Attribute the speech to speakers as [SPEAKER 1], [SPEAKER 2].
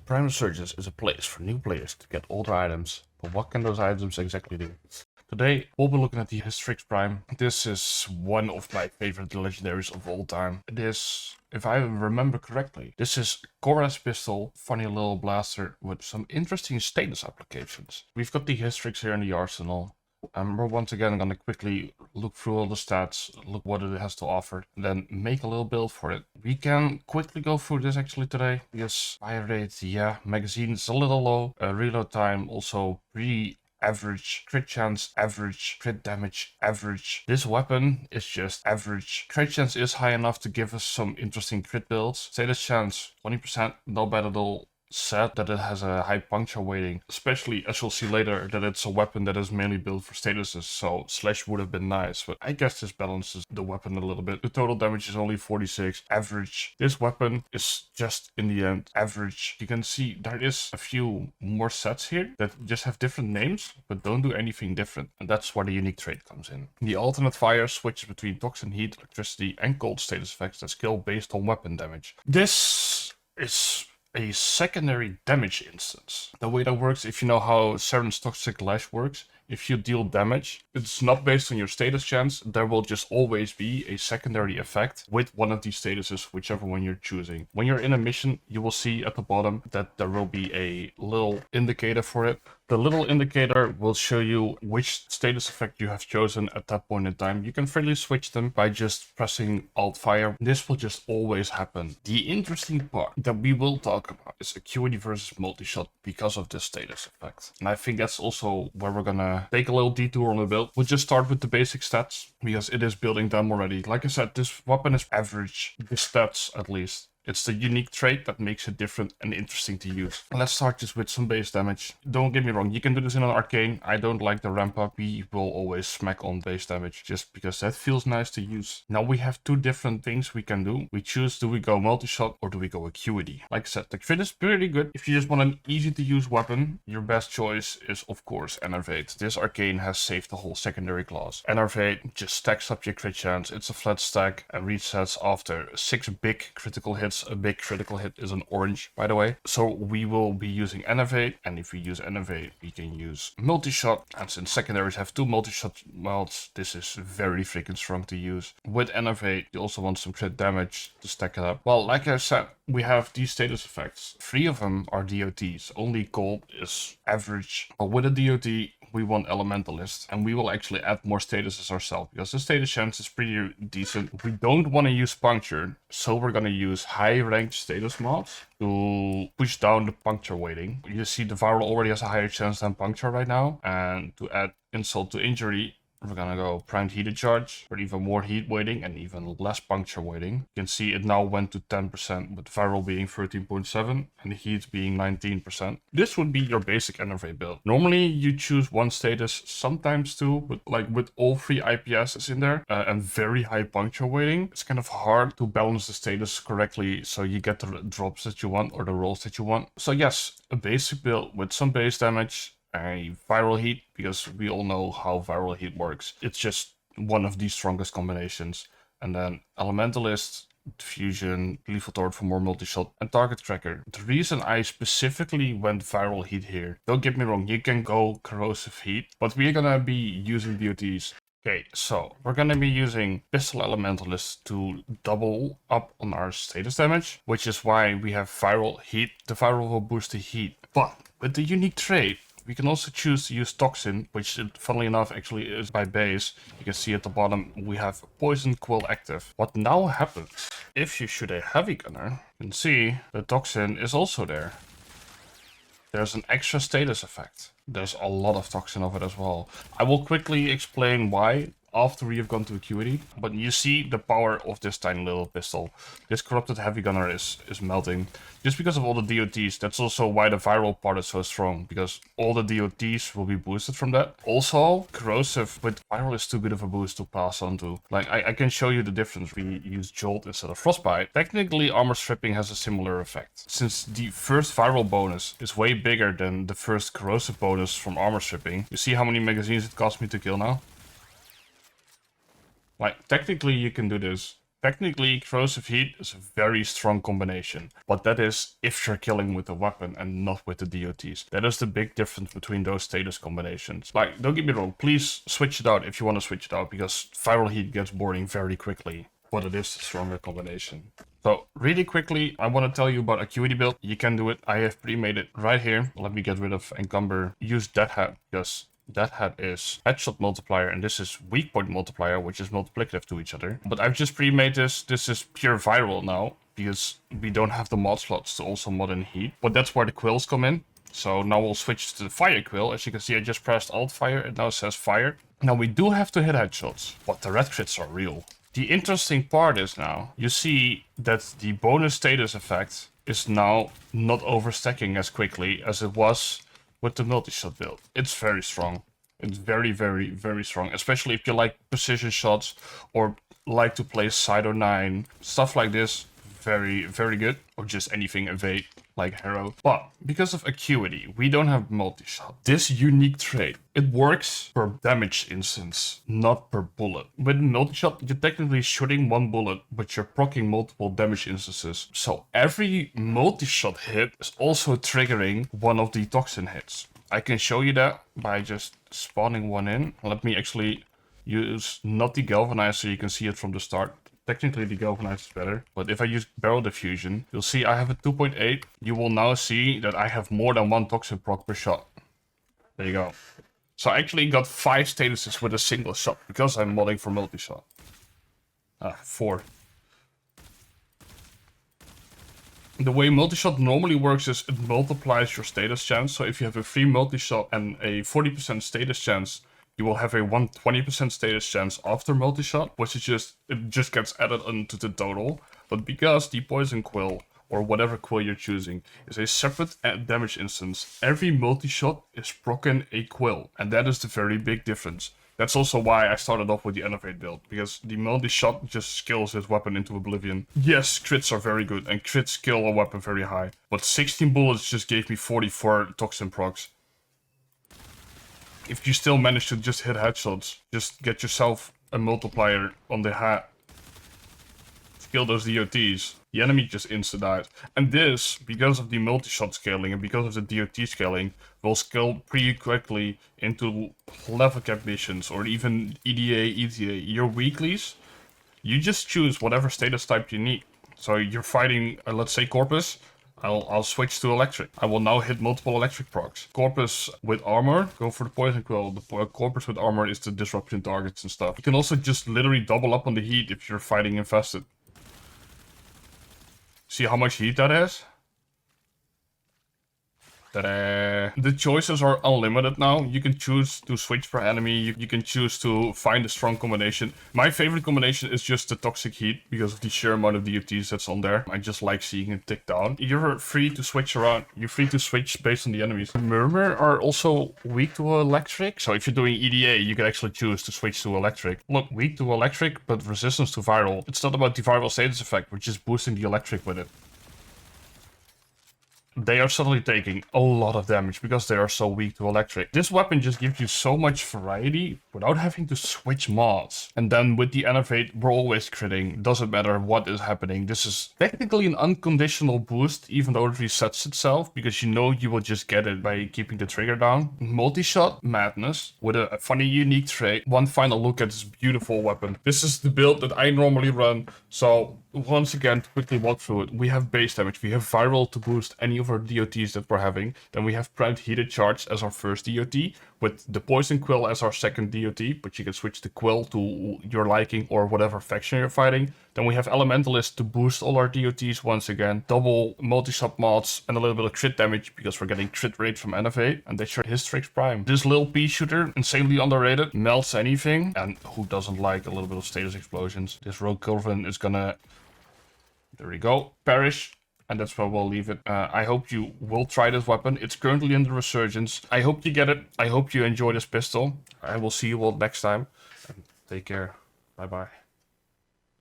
[SPEAKER 1] Prime Resurgence is a place for new players to get older items, but what can those items exactly do? Today, we'll be looking at the Hystrix Prime. This is one of my favorite legendaries of all time. It is, if I remember correctly, this is Korra's pistol, funny little blaster with some interesting status applications. We've got the Hystrix here in the arsenal. We're once again going to quickly look through all the stats, look what it has to offer, and then make a little build for it. We can quickly go through this actually today, because fire rate, yeah, magazine is a little low, reload time also pretty average, crit chance average, crit damage average. This weapon is just average. Crit chance is high enough to give us some interesting crit builds. Status chance 20%, not bad at all. Sad that it has a high puncture weighting, especially as you'll see later that it's a weapon that is mainly built for statuses, so slash would have been nice, but I guess this balances the weapon a little bit. The total damage is only 46, average. This weapon is just in the end average. You can see there is a few more sets here that just have different names but don't do anything different, and that's where the unique trait comes in. The alternate fire switches between toxin, heat, electricity and cold status effects that scale based on weapon damage. This is a secondary damage instance. The way that works, if you know how Saren's Toxic Lash works, if you deal damage, it's not based on your status chance, there will just always be a secondary effect with one of these statuses, whichever one you're choosing. When you're in a mission, you will see at the bottom that there will be a little indicator for it. The little indicator will show you which status effect you have chosen at that point in time. You can freely switch them by just pressing Alt Fire. This will just always happen. The interesting part that we will talk about is acuity versus multishot because of this status effect. And I think that's also where we're gonna take a little detour on the build. We'll just start with the basic stats because it is building them already. Like I said, this weapon is average, the stats at least. It's the unique trait that makes it different and interesting to use. Let's start just with some base damage. Don't get me wrong, you can do this in an arcane. I don't like the ramp up. We will always smack on base damage just because that feels nice to use. Now we have two different things we can do. We choose, do we go multi-shot or do we go acuity? Like I said, the crit is pretty good. If you just want an easy to use weapon, your best choice is of course Enervate. This arcane has saved the whole secondary class. Enervate just stacks up your crit chance. It's a flat stack and resets after 6 big critical hits. A big critical hit is an orange, by the way. So we will be using Enervate, and if we use Enervate, we can use Multishot. And since secondaries have 2 Multishot mods, this is very freaking strong to use. With Enervate, you also want some crit damage to stack it up. Well, like I said, we have these status effects. 3 of them are DOTs. Only cold is average. But with a DOT, we want Elementalist, and we will actually add more statuses ourselves because the status chance is pretty decent. We don't want to use puncture, so we're going to use high ranked status mods to push down the puncture weighting. You see the viral already has a higher chance than puncture right now, and to add insult to injury, we're gonna go primed heated charge for even more heat weighting and even less puncture weighting. You can see it now went to 10% with viral being 13.7 and heat being 19%. This would be your basic Enervate build. Normally you choose one status, sometimes two, but like with all 3 IPSs in there and very high puncture weighting, it's kind of hard to balance the status correctly so you get the drops that you want or the rolls that you want. So yes, a basic build with some base damage, a viral heat, because we all know how viral heat works. It's just one of the strongest combinations. And then Elementalist, Fusion, Lethal Tort for more multi-shot, and Target Tracker. The reason I specifically went viral heat here, don't get me wrong, you can go corrosive heat, but we're gonna be using DOTs. Okay, so we're gonna be using Pistol Elementalist to double up on our status damage, which is why we have viral heat. The viral will boost the heat. But with the unique trait, we can also choose to use Toxin, which funnily enough actually is by base. You can see at the bottom we have Poison Quill active. What now happens, if you shoot a heavy gunner, you can see the Toxin is also there. There's an extra status effect. There's a lot of Toxin of it as well. I will quickly explain why after we have gone to acuity, but you see the power of this tiny little pistol. This corrupted heavy gunner is melting just because of all the DOTs. That's also why the viral part is so strong, because all the DOTs will be boosted from that. Also, corrosive with viral is too good of a boost to pass on to. Like I can show you the difference. We use jolt instead of frostbite. Technically, armor stripping has a similar effect. Since the first viral bonus is way bigger than the first corrosive bonus from armor stripping, you see how many magazines it cost me to kill now? Like, technically you can do this. Technically, corrosive heat is a very strong combination, but that is if you're killing with the weapon and not with the DOTs. That is the big difference between those status combinations. Like, don't get me wrong, please switch it out if you want to switch it out, because viral heat gets boring very quickly, but it is a stronger combination. So really quickly, I want to tell you about acuity build. You can do it. I have pre-made it right here. Let me get rid of encumber. Use that hat, because that hat is headshot multiplier, and this is weak point multiplier, which is multiplicative to each other. But I've just pre-made this. This is pure viral now, because we don't have the mod slots to also mod in heat. But that's where the quills come in. So now we'll switch to the fire quill. As you can see, I just pressed alt fire. It now says fire. Now we do have to hit headshots, but the red crits are real. The interesting part is now, you see that the bonus status effect is now not overstacking as quickly as it was with the multi-shot build. It's very strong. It's very, very, very strong. Especially if you like precision shots or like to play Side 9. Stuff like this, very, very good. Or just anything evade, like Harrow. But because of acuity, we don't have multi-shot. This unique trait, it works per damage instance, not per bullet. With multi-shot, you're technically shooting one bullet, but you're proccing multiple damage instances. So every multi-shot hit is also triggering one of the toxin hits. I can show you that by just spawning one in. Let me actually use not the galvanize so you can see it from the start. Technically, the galvanize is better, but if I use barrel diffusion, you'll see I have a 2.8. You will now see that I have more than one toxin proc per shot. There you go. So I actually got 5 statuses with a single shot because I'm modding for multi-shot. 4. The way multi-shot normally works is it multiplies your status chance. So if you have a free multi-shot and a 40% status chance, you will have a 120% status chance after multi-shot, which is it just gets added onto the total. But because the poison quill, or whatever quill you're choosing, is a separate damage instance, every multi-shot is proccing a quill. And that is the very big difference. That's also why I started off with the Innovate build, because the multi-shot just skills his weapon into oblivion. Yes, crits are very good, and crits kill a weapon very high. But 16 bullets just gave me 44 toxin procs. If you still manage to just hit headshots, just get yourself a multiplier on the hat. Kill those DOTs. The enemy just insta-died. And this, because of the multi-shot scaling and because of the DOT scaling, will scale pretty quickly into level cap missions or even EDA, ETA. Your weeklies, you just choose whatever status type you need. So you're fighting, let's say Corpus. I'll switch to electric. I will now hit multiple electric procs. Corpus with armor, go for the poison quill. The Corpus with armor is the disruption targets and stuff. You can also just literally double up on the heat if you're fighting infested. See how much heat that is? Ta-da! The choices are unlimited now. You can choose to switch per enemy. You can choose to find a strong combination. My favorite combination is just the toxic heat because of the sheer amount of DFTs that's on there. I just like seeing it tick down. You're free to switch around. You're free to switch based on the enemies. Murmur are also weak to electric. So if you're doing EDA, you can actually choose to switch to electric. Look, weak to electric, but resistance to viral. It's not about the viral status effect. We're just boosting the electric with it. They are suddenly taking a lot of damage because they are so weak to electric. This weapon just gives you so much variety without having to switch mods. And then with the Innovate, we're always critting. Doesn't matter what is happening. This is technically an unconditional boost, even though it resets itself, because you know you will just get it by keeping the trigger down. Multi-shot madness with a funny, unique trait. One final look at this beautiful weapon. This is the build that I normally run. So once again, to quickly walk through it, we have base damage, we have viral to boost any of our DOTs that we're having, then we have primed heated charge as our first DOT, with the poison quill as our second DOT, but you can switch the quill to your liking or whatever faction you're fighting. Then we have elementalist to boost all our DOTs once again, double multi-shot mods, and a little bit of crit damage because we're getting crit rate from Innovate, and that's your Hystrix Prime. This little pea shooter, insanely underrated, melts anything, and who doesn't like a little bit of status explosions? This rogue Culverin is gonna, there we go, perish. And that's where we'll leave it. I hope you will try this weapon. It's currently in the resurgence. I hope you get it. I hope you enjoy this pistol. I will see you all next time. And take care. Bye bye.